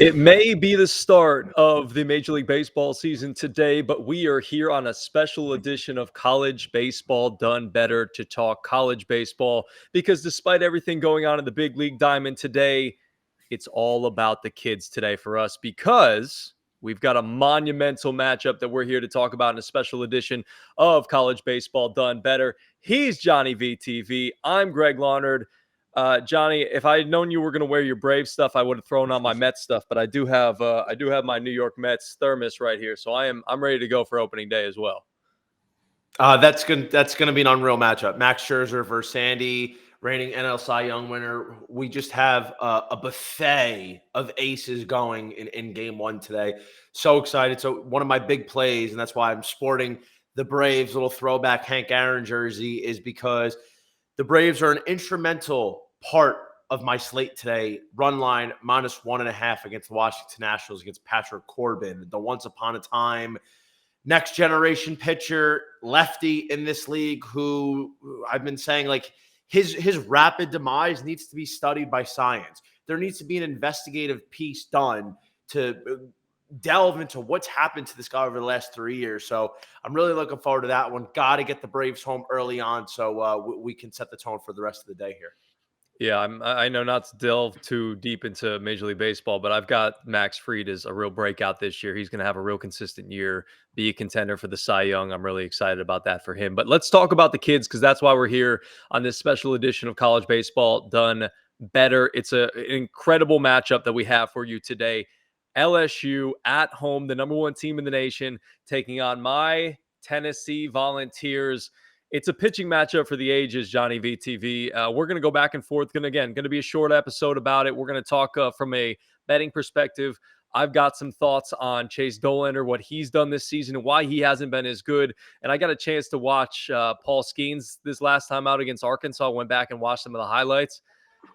It may be the start of the Major League Baseball season today, but we are here on a special edition of College Baseball Done Better to talk college baseball because despite everything going on in the Big League Diamond today, it's all about the kids today for us because we've got a monumental matchup that we're here to talk about in a special edition of College Baseball Done Better. He's Johnny VTV. I'm Greg Larnard. Johnny, if I had known you were going to wear your Brave stuff, I would have thrown on my Mets stuff. But I do have my New York Mets thermos right here, so I'm ready to go for opening day as well. That's gonna be an unreal matchup. Max Scherzer versus Sandy, reigning NL Cy Young winner. We just have a buffet of aces going in game one today. So excited! So one of my big plays, and that's why I'm sporting the Braves little throwback Hank Aaron jersey, is because the Braves are an instrumental part of my slate today. Run line -1.5 against the Washington Nationals against Patrick Corbin, the once upon a time next generation pitcher, lefty in this league, who I've been saying like his rapid demise needs to be studied by science. There needs to be an investigative piece done to delve into what's happened to this guy over the last 3 years. So I'm really looking forward to that one. Got to get the Braves home early on so we can set the tone for the rest of the day here. Yeah, I know not to delve too deep into Major League Baseball, but I've got Max Fried as a real breakout this year. He's going to have a real consistent year, be a contender for the Cy Young. I'm really excited about that for him. But let's talk about the kids because that's why we're here on this special edition of College Baseball Done Better. It's an incredible matchup that we have for you today. LSU at home, the number one team in the nation, taking on my Tennessee Volunteers. It's a pitching matchup for the ages, Johnny VTV. We're going to go back and forth. Going to be a short episode about it. We're going to talk from a betting perspective. I've got some thoughts on Chase Dollander, what he's done this season and why he hasn't been as good. And I got a chance to watch Paul Skenes this last time out against Arkansas. Went back and watched some of the highlights.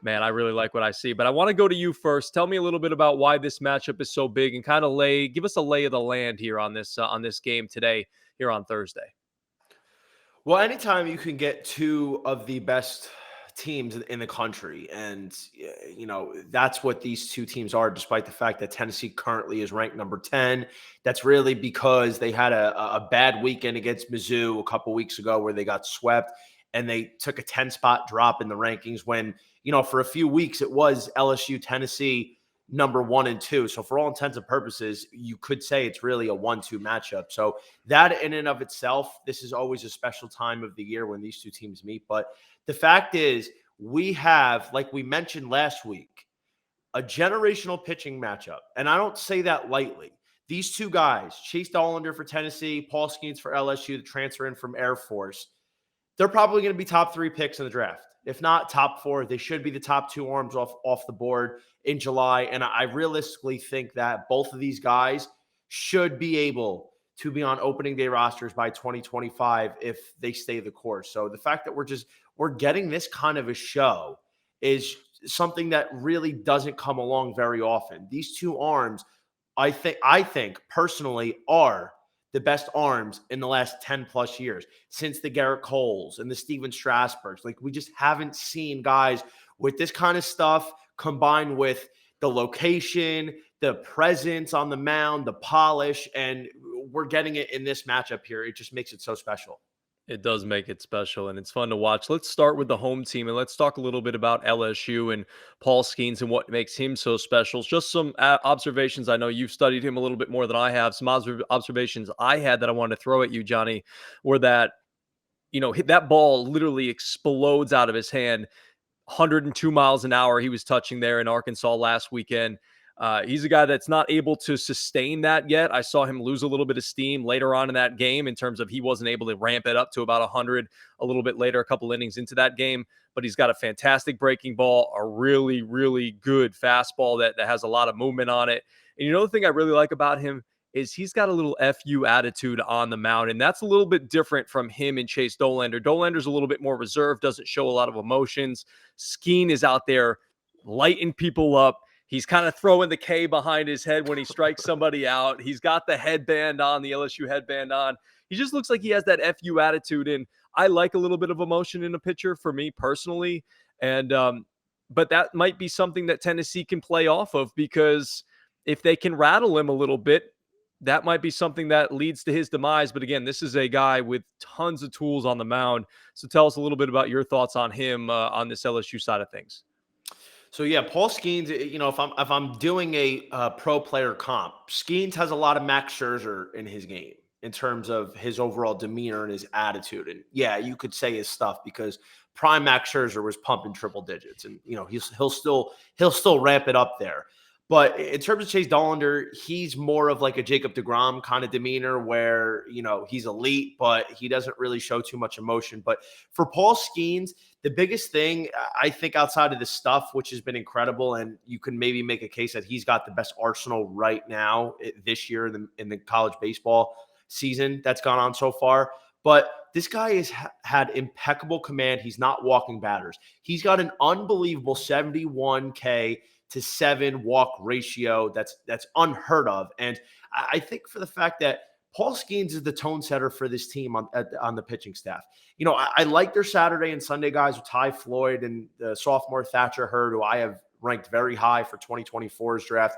Man, I really like what I see. But I want to go to you first. Tell me a little bit about why this matchup is so big and kind of give us a lay of the land here on this game today here on Thursday. Well, anytime you can get two of the best teams in the country, and that's what these two teams are, despite the fact that Tennessee currently is ranked number 10. That's really because they had a bad weekend against Mizzou a couple weeks ago where they got swept, and they took a 10-spot drop in the rankings when, for a few weeks it was LSU, Tennessee, number 1 and 2. So for all intents and purposes, you could say it's really a 1-2 matchup. So that in and of itself, this is always a special time of the year when these two teams meet. But the fact is, we have, like we mentioned last week, a generational pitching matchup. And I don't say that lightly. These two guys, Chase Dollander for Tennessee, Paul Skenes for LSU, the transfer in from Air Force, they're probably going to be top 3 picks in the draft. If not top 4, they should be the top 2 arms off the board in July. And I realistically think that both of these guys should be able to be on opening day rosters by 2025 if they stay the course. So the fact that we're getting this kind of a show is something that really doesn't come along very often. These two arms, I think personally, are the best arms in the last 10 plus years since the Garrett Coles and the Steven Strasburgs. Like, we just haven't seen guys with this kind of stuff combined with the location, the presence on the mound, the polish, and we're getting it in this matchup here. It just makes it so special. It does make it special, and it's fun to watch. Let's start with the home team, and let's talk a little bit about LSU and Paul Skenes and what makes him so special. Just some observations. I know you've studied him a little bit more than I have. Some observations I had that I wanted to throw at you, Johnny, were that, that ball literally explodes out of his hand. 102 miles an hour he was touching there in Arkansas last weekend. He's a guy that's not able to sustain that yet. I saw him lose a little bit of steam later on in that game in terms of he wasn't able to ramp it up to about 100 a little bit later, a couple innings into that game. But he's got a fantastic breaking ball, a really, really good fastball that has a lot of movement on it. And the thing I really like about him is he's got a little FU attitude on the mound, and that's a little bit different from him and Chase Dollander. Dollander's a little bit more reserved, doesn't show a lot of emotions. Skeen is out there lighting people up. He's kind of throwing the K behind his head when he strikes somebody out. He's got the headband on, the LSU headband on. He just looks like he has that FU attitude, and I like a little bit of emotion in a pitcher for me personally. And but that might be something that Tennessee can play off of because if they can rattle him a little bit, that might be something that leads to his demise. But again, this is a guy with tons of tools on the mound. So tell us a little bit about your thoughts on him on this LSU side of things. So yeah, Paul Skenes. If I'm doing a pro player comp, Skenes has a lot of Max Scherzer in his game in terms of his overall demeanor and his attitude. And yeah, you could say his stuff because prime Max Scherzer was pumping triple digits, and he'll still ramp it up there. But in terms of Chase Dollander, he's more of like a Jacob deGrom kind of demeanor where, he's elite, but he doesn't really show too much emotion. But for Paul Skenes, the biggest thing, I think, outside of the stuff, which has been incredible, and you can maybe make a case that he's got the best arsenal right now this year in the college baseball season that's gone on so far. But this guy has had impeccable command. He's not walking batters. He's got an unbelievable 71K to 7 walk ratio that's unheard of. And I think for the fact that Paul Skenes is the tone setter for this team on the pitching staff. I like their Saturday and Sunday guys with Floyd and the sophomore Thatcher Hurd, who I have ranked very high for 2024's draft.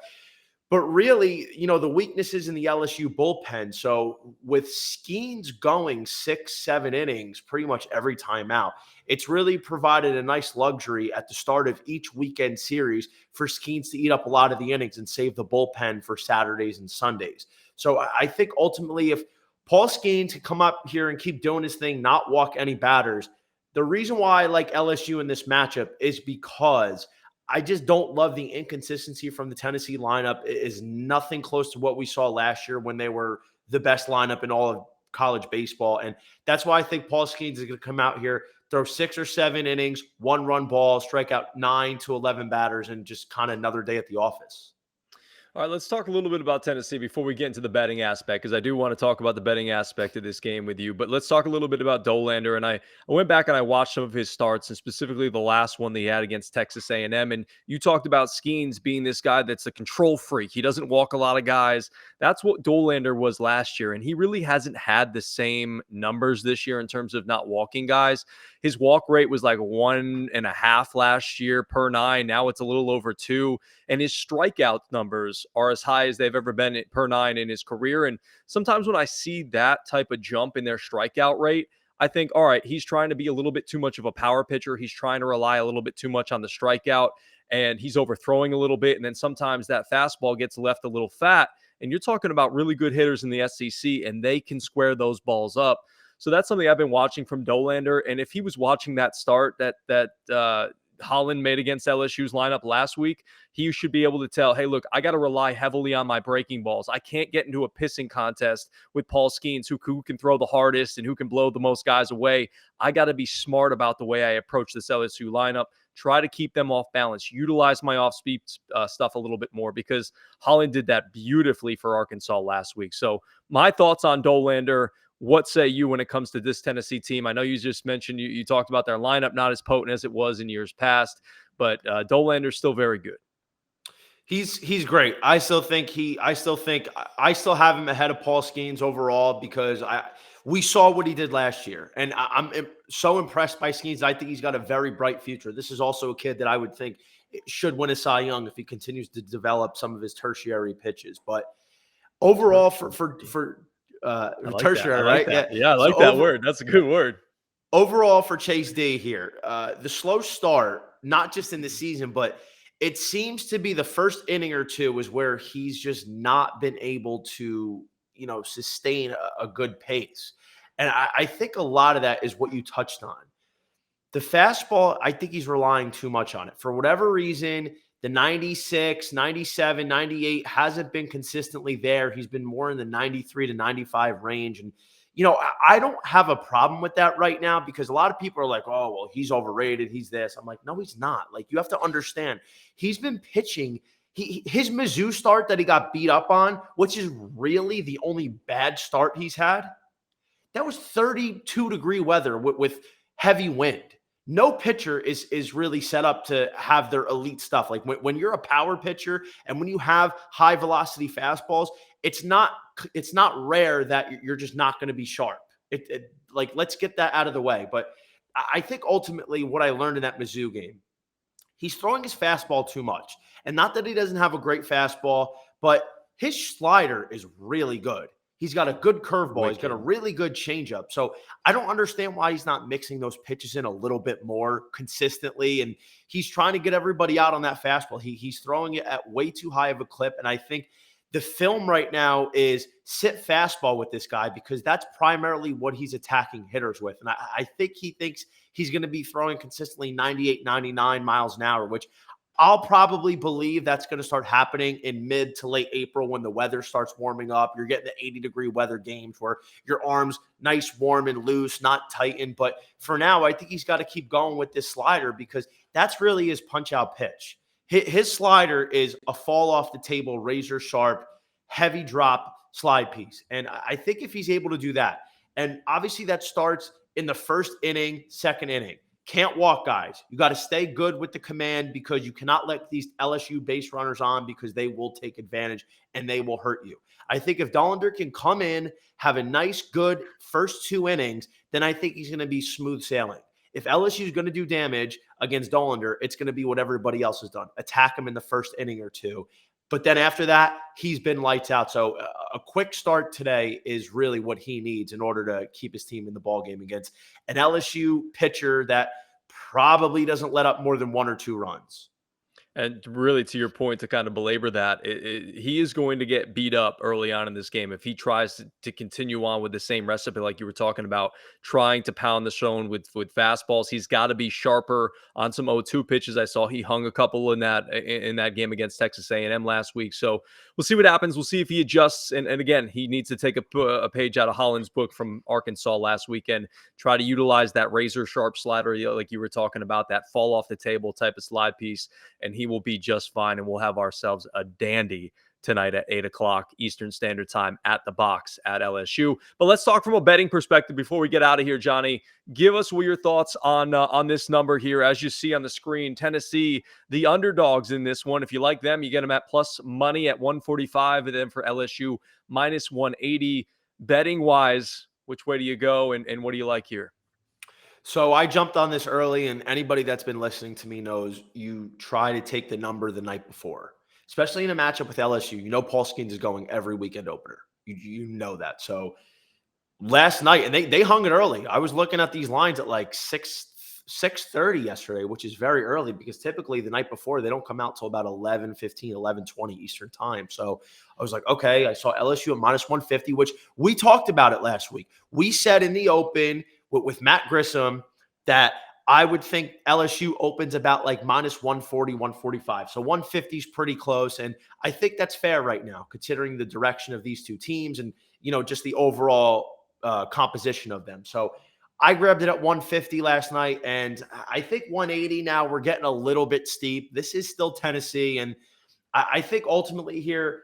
But really, the weaknesses in the LSU bullpen. So with Skenes going 6-7 innings pretty much every time out, it's really provided a nice luxury at the start of each weekend series for Skenes to eat up a lot of the innings and save the bullpen for Saturdays and Sundays. So I think ultimately, if Paul Skenes can come up here and keep doing his thing, not walk any batters, the reason why I like LSU in this matchup is because I just don't love the inconsistency from the Tennessee lineup. It is nothing close to what we saw last year when they were the best lineup in all of college baseball. And that's why I think Paul Skenes is going to come out here, throw 6 or 7 innings, 1-run ball, strike out 9 to 11 batters, and just kind of another day at the office. All right, let's talk a little bit about Tennessee before we get into the betting aspect, because I do want to talk about the betting aspect of this game with you. But let's talk a little bit about Dollander. And I went back and I watched some of his starts, and specifically the last one that he had against Texas A&M. And you talked about Skenes being this guy that's a control freak. He doesn't walk a lot of guys. That's what Dollander was last year, and he really hasn't had the same numbers this year in terms of not walking guys. His walk rate was like 1.5 last year per 9. Now it's a little over 2. And his strikeout numbers are as high as they've ever been per 9 in his career. And sometimes when I see that type of jump in their strikeout rate, I think, all right, he's trying to be a little bit too much of a power pitcher. He's trying to rely a little bit too much on the strikeout, and he's overthrowing a little bit. And then sometimes that fastball gets left a little fat. And you're talking about really good hitters in the SEC, and they can square those balls up. So that's something I've been watching from Dollander. And if he was watching that start that Holland made against LSU's lineup last week, he should be able to tell, hey, look, I got to rely heavily on my breaking balls. I can't get into a pissing contest with Paul Skenes, who can throw the hardest and who can blow the most guys away. I got to be smart about the way I approach this LSU lineup, try to keep them off balance, utilize my off-speed stuff a little bit more, because Holland did that beautifully for Arkansas last week. So my thoughts on Dollander. What say you when it comes to this Tennessee team? I know you just mentioned you talked about their lineup not as potent as it was in years past, but Dollander's still very good. He's great. I still have him ahead of Paul Skenes overall because we saw what he did last year, and I'm so impressed by Skenes. I think he's got a very bright future. This is also a kid that I would think should win a Cy Young if he continues to develop some of his tertiary pitches. But overall, for Like tertiary, like right? Yeah, I like So that word. That's a good word. overall for Chase D here, the slow start, not just in the season, but it seems to be the first inning or two is where he's just not been able to, sustain a good pace. And I think a lot of that is what you touched on. The fastball, I think he's relying too much on it. For whatever reason, the 96, 97, 98 hasn't been consistently there. He's been more in the 93 to 95 range. And, I don't have a problem with that right now because a lot of people are like, oh, well, he's overrated. He's this. I'm like, no, he's not. Like, you have to understand, he's been pitching. His Mizzou start that he got beat up on, which is really the only bad start he's had, that was 32-degree weather with heavy wind. No pitcher is really set up to have their elite stuff. Like when you're a power pitcher and when you have high velocity fastballs, it's not rare that you're just not going to be sharp. Like, let's get that out of the way. But I think ultimately what I learned in that Mizzou game, he's throwing his fastball too much. And not that he doesn't have a great fastball, but his slider is really good. He's got a good curveball. He's got a Wicked. really good changeup. So I don't understand why he's not mixing those pitches in a little bit more consistently. And he's trying to get everybody out on that fastball. He's throwing it at way too high of a clip. And I think the film right now is sit fastball with this guy because that's primarily what he's attacking hitters with. And I think he thinks he's going to be throwing consistently 98, 99 miles an hour, which I'll probably believe that's going to start happening in mid to late April when the weather starts warming up. You're getting the 80-degree weather games where your arm's nice, warm, and loose, not tightened. But for now, I think he's got to keep going with this slider because that's really his punch-out pitch. His slider is a fall off the table, razor sharp, heavy drop slide piece. And I think if he's able to do that, and obviously that starts in the first inning, second inning. Can't walk guys. You got to stay good with the command because you cannot let these LSU base runners on because they will take advantage and they will hurt you. I think if Dollander can come in, have a nice, good first 2 innings, then I think he's going to be smooth sailing. If LSU is going to do damage against Dollander, it's going to be what everybody else has done. Attack him in the first inning or two. But then after that, he's been lights out. So a quick start today is really what he needs in order to keep his team in the ballgame against an LSU pitcher that probably doesn't let up more than 1 or 2 runs. And really, to your point, to kind of belabor that, he is going to get beat up early on in this game if he tries to continue on with the same recipe, like you were talking about, trying to pound the zone with fastballs. He's got to be sharper on some 0-2 pitches. I saw he hung a couple in that game against Texas A&M last week. So we'll see what happens. We'll see if he adjusts. And again, he needs to take a page out of Holland's book from Arkansas last weekend. Try to utilize that razor sharp slider, like you were talking about, that fall off the table type of slide piece, and he will be just fine, and we'll have ourselves a dandy tonight at 8 o'clock Eastern Standard Time at the Box at LSU. But let's talk from a betting perspective before we get out of here, Johnny. Give us what your thoughts on this number here. As you see on the screen, Tennessee, the underdogs in this one. If you like them, you get them at plus money at 145, and then for LSU, minus 180. Betting-wise, which way do you go, and what do you like here? So I jumped on this early, and anybody that's been listening to me knows you try to take the number the night before, especially in a matchup with LSU. You know Paul Skenes is going every weekend opener. You know that. So last night, and they hung it early. I was looking at these lines at like 6:30 yesterday, which is very early because typically the night before they don't come out till about 11:15, 11:20 Eastern time. So I was like, okay, I saw LSU at minus 150, which we talked about it last week. We said in the open with Matt Grissom that I would think LSU opens about like minus 140, 145. So 150 is pretty close. And I think that's fair right now, considering the direction of these two teams and, just the overall composition of them. So I grabbed it at 150 last night, and I think 180 now. We're getting a little bit steep. This is still Tennessee, and I think ultimately here,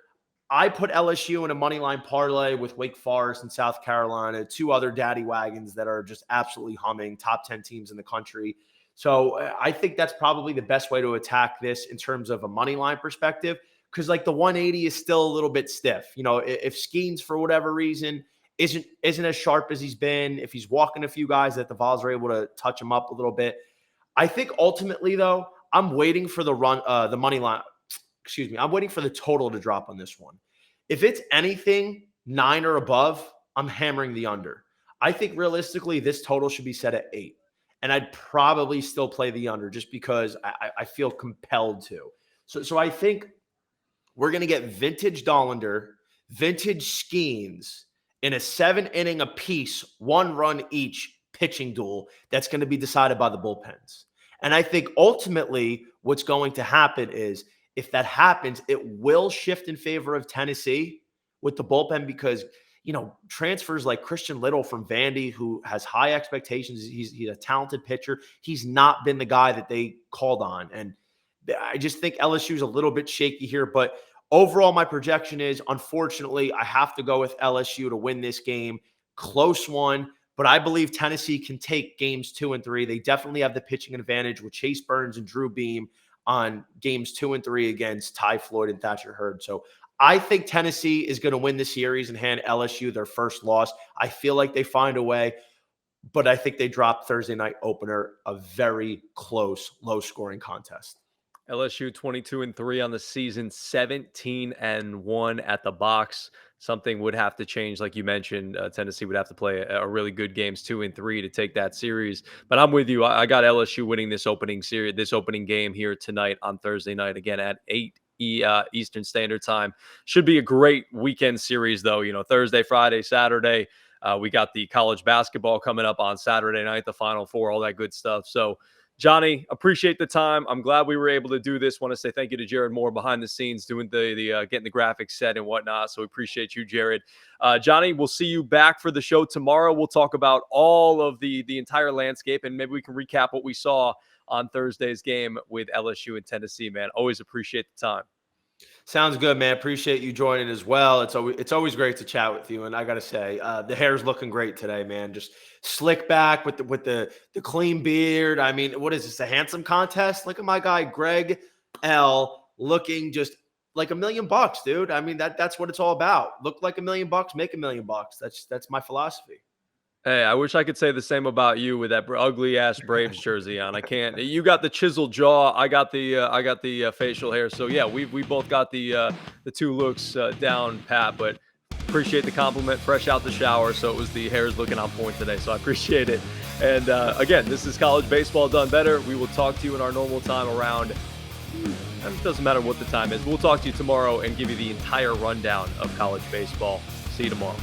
I put LSU in a money line parlay with Wake Forest and South Carolina, 2 other daddy wagons that are just absolutely humming, top 10 teams in the country. So I think that's probably the best way to attack this in terms of a money line perspective, because like the 180 is still a little bit stiff. If Skenes for whatever reason isn't as sharp as he's been, if he's walking a few guys that the Vols are able to touch him up a little bit, I think ultimately though, I'm waiting for the money line. Excuse me. I'm waiting for the total to drop on this one. If it's anything 9 or above, I'm hammering the under. I think realistically, this total should be set at 8. And I'd probably still play the under just because I feel compelled to. So I think we're going to get vintage Dollander, vintage Skenes in a 7-inning apiece, 1 run each pitching duel that's going to be decided by the bullpens. And I think ultimately what's going to happen is if that happens, it will shift in favor of Tennessee with the bullpen because, transfers like Christian Little from Vandy, who has high expectations. He's a talented pitcher. He's not been the guy that they called on. And I just think LSU is a little bit shaky here. But overall, my projection is, unfortunately, I have to go with LSU to win this game. Close one. But I believe Tennessee can take games 2 and 3. They definitely have the pitching advantage with Chase Burns and Drew Beam on games 2 and 3 against Floyd and Thatcher Hurd. So I think Tennessee is going to win the series and hand LSU their first loss. I feel like they find a way, but I think they drop Thursday night opener, a very close, low-scoring contest. LSU 22-3 on the season, 17-1 at the box. Something would have to change, like you mentioned. Tennessee would have to play a really good games 2-3 to take that series. But I'm with you. I got LSU winning this opening series, this opening game here tonight on Thursday night, again at 8 Eastern Standard Time. Should be a great weekend series, though. You know, Thursday, Friday, Saturday. We got the college basketball coming up on Saturday night, the Final Four, all that good stuff. So Johnny, appreciate the time. I'm glad we were able to do this. Want to say thank you to Jared Moore behind the scenes doing the getting the graphics set and whatnot. So we appreciate you, Jared. Johnny, we'll see you back for the show tomorrow. We'll talk about all of the entire landscape, and maybe we can recap what we saw on Thursday's game with LSU and Tennessee. Man, always appreciate the time. Sounds good, man. Appreciate you joining as well. It's always great to chat with you. And I gotta say, the hair's looking great today, man. Just slick back with the clean beard. I mean, what is this? A handsome contest? Look at my guy Greg L. looking just like $1,000,000, dude. I mean, that's what it's all about. Look like $1,000,000, make $1,000,000. That's my philosophy. Hey, I wish I could say the same about you with that ugly ass Braves jersey on. I can't. You got the chiseled jaw. I got the facial hair. So yeah, we both got the two looks down pat. But appreciate the compliment. Fresh out the shower, so it was the hair's looking on point today. So I appreciate it. And again, this is college baseball done better. We will talk to you in our normal time around. It doesn't matter what the time is. We'll talk to you tomorrow and give you the entire rundown of college baseball. See you tomorrow.